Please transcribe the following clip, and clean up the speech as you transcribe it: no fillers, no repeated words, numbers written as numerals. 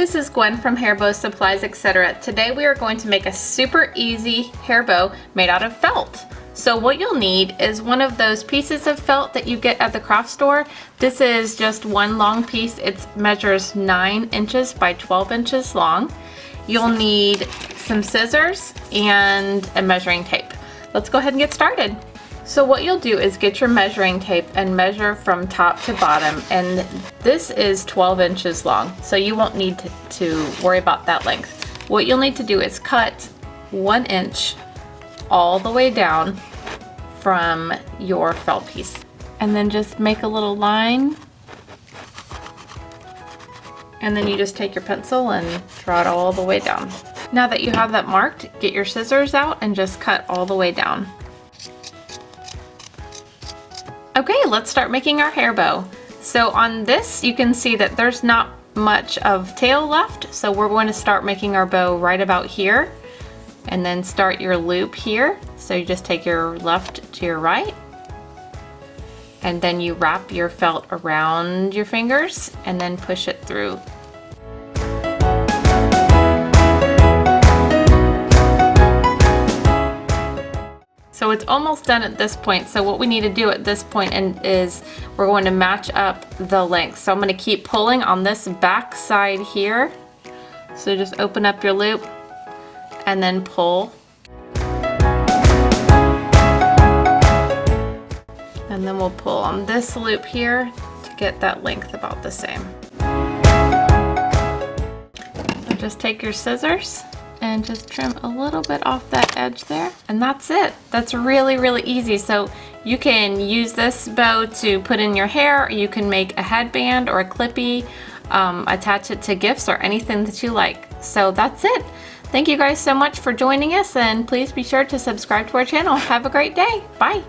this is Gwen from Hairbow Supplies, etc. Today we are going to make a super easy hair bow made out of felt. So what you'll need is one of those pieces of felt that you get at the craft store. This is just one long piece. It measures 9 inches by 12 inches long. You'll need some scissors and a measuring tape. Let's go ahead and get started. So what you'll do is get your measuring tape and measure from top to bottom, and this is 12 inches long, so you won't need to worry about that length. What you'll need to do is cut 1 inch all the way down from your felt piece, and then just make a little line, and then you just take your pencil and draw it all the way down. Now that you have that marked, get your scissors out and just cut all the way down. Okay, let's start making our hair bow. So on this, you can see that there's not much of tail left, so we're going to start making our bow right about here, and then start your loop here. So you just take your left to your right, and then you wrap your felt around your fingers and then push it through. So it's almost done at this point. So what we need to do at this point is we're going to match up the length. So I'm going to keep pulling on this back side here. So just open up your loop and then pull. And then we'll pull on this loop here to get that length about the same. So just take your scissors and just trim a little bit off that edge there, and that's it. That's really easy. So you can use this bow to put in your hair, you can make a headband or a clippy, attach it to gifts or anything that you like. So that's it. Thank you guys so much for joining us, and please be sure to subscribe to our channel. Have a great day. Bye.